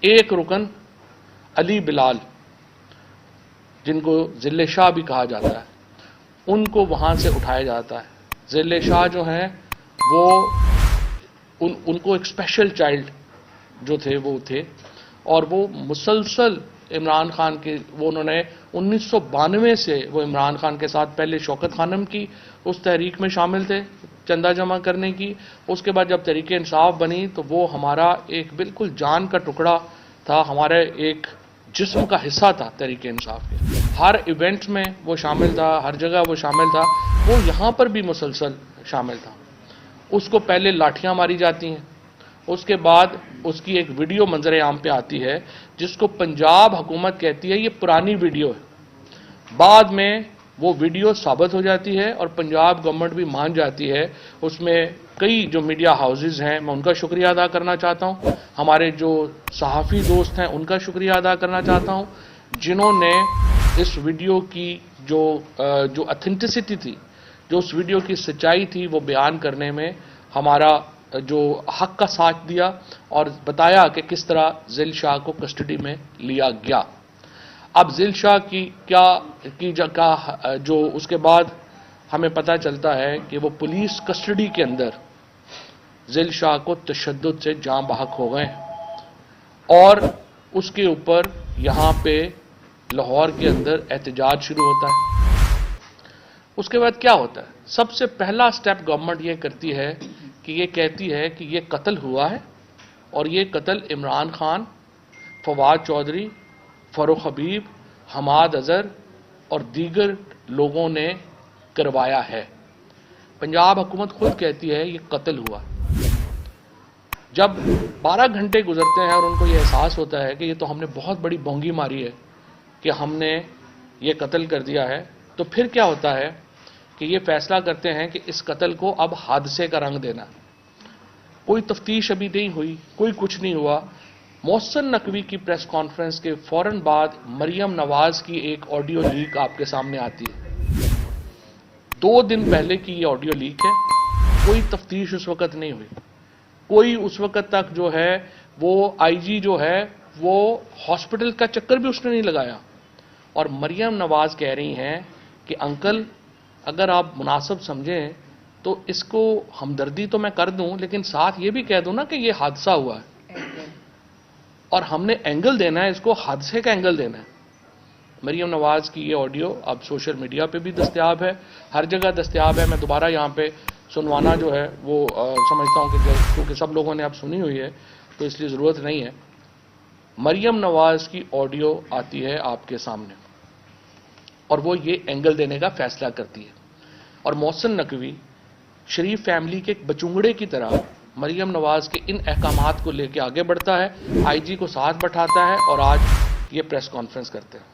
ایک رکن علی بلال جن کو ذل شاہ بھی کہا جاتا ہے ان کو وہاں سے اٹھایا جاتا ہے. ذل شاہ جو ہیں وہ ان کو ایک اسپیشل چائلڈ جو تھے وہ تھے اور وہ مسلسل عمران خان کے وہ انہوں نے 1992 سے وہ عمران خان کے ساتھ پہلے شوکت خانم کی اس تحریک میں شامل تھے چندہ جمع کرنے کی. اس کے بعد جب تحریک انصاف بنی تو وہ ہمارا ایک بالکل جان کا ٹکڑا تھا, ہمارے ایک جسم کا حصہ تھا تحریک انصاف کے. ہر ایونٹ میں وہ شامل تھا, ہر جگہ وہ شامل تھا. وہ یہاں پر بھی مسلسل شامل تھا. اس کو پہلے لاٹھیاں ماری جاتی ہیں, اس کے بعد اس کی ایک ویڈیو منظر عام پہ آتی ہے جس کو پنجاب حکومت کہتی ہے یہ پرانی ویڈیو ہے. بعد میں وہ ویڈیو ثابت ہو جاتی ہے اور پنجاب گورنمنٹ بھی مان جاتی ہے. اس میں کئی جو میڈیا ہاؤسز ہیں میں ان کا شکریہ ادا کرنا چاہتا ہوں, ہمارے جو صحافی دوست ہیں ان کا شکریہ ادا کرنا چاہتا ہوں جنہوں نے اس ویڈیو کی جو اتھینٹسٹی تھی, جو اس ویڈیو کی سچائی تھی وہ بیان کرنے میں ہمارا جو حق کا ساتھ دیا اور بتایا کہ کس طرح ذل شاہ کو کسٹڈی میں لیا گیا. اب ذل شاہ کی جو اس کے بعد ہمیں پتہ چلتا ہے کہ وہ پولیس کسٹڈی کے اندر ذل شاہ کو تشدد سے جاں بحق ہو گئے اور اس کے اوپر یہاں پہ لاہور کے اندر احتجاج شروع ہوتا ہے. اس کے بعد کیا ہوتا ہے؟ سب سے پہلا سٹیپ گورنمنٹ یہ کرتی ہے کہ یہ کہتی ہے کہ یہ قتل ہوا ہے اور یہ قتل عمران خان, فواد چودھری, فاروق حبیب, حماد اظہر اور دیگر لوگوں نے کروایا ہے. پنجاب حکومت خود کہتی ہے یہ قتل ہوا. جب 12 گھنٹے گزرتے ہیں اور ان کو یہ احساس ہوتا ہے کہ یہ تو ہم نے بہت بڑی بونگی ماری ہے کہ ہم نے یہ قتل کر دیا ہے, تو پھر کیا ہوتا ہے کہ یہ فیصلہ کرتے ہیں کہ اس قتل کو اب حادثے کا رنگ دینا. کوئی تفتیش ابھی نہیں ہوئی, کوئی کچھ نہیں ہوا. محسن نقوی کی پریس کانفرنس کے فوراً بعد مریم نواز کی ایک آڈیو لیک آپ کے سامنے آتی ہے. 2 دن پہلے کی یہ آڈیو لیک ہے. کوئی تفتیش اس وقت نہیں ہوئی, کوئی اس وقت تک جو ہے وہ آئی جی جو ہے وہ ہاسپٹل کا چکر بھی اس نے نہیں لگایا. اور مریم نواز کہہ رہی ہیں کہ انکل اگر آپ مناسب سمجھیں تو اس کو ہمدردی تو میں کر دوں لیکن ساتھ یہ بھی کہہ دوں نا کہ یہ حادثہ ہوا ہے اور ہم نے اینگل دینا ہے, اس کو حادثے کا اینگل دینا ہے. مریم نواز کی یہ آڈیو اب سوشل میڈیا پہ بھی دستیاب ہے, ہر جگہ دستیاب ہے. میں دوبارہ یہاں پہ سنوانا جو ہے وہ سمجھتا ہوں کہ کیونکہ سب لوگوں نے اب سنی ہوئی ہے تو اس لیے ضرورت نہیں ہے. مریم نواز کی آڈیو آتی ہے آپ کے سامنے اور وہ یہ اینگل دینے کا فیصلہ کرتی ہے. اور محسن نقوی شریف فیملی کے ایک بچونگڑے کی طرح مریم نواز کے ان احکامات کو لے کے آگے بڑھتا ہے, آئی جی کو ساتھ بٹھاتا ہے اور آج یہ پریس کانفرنس کرتے ہیں.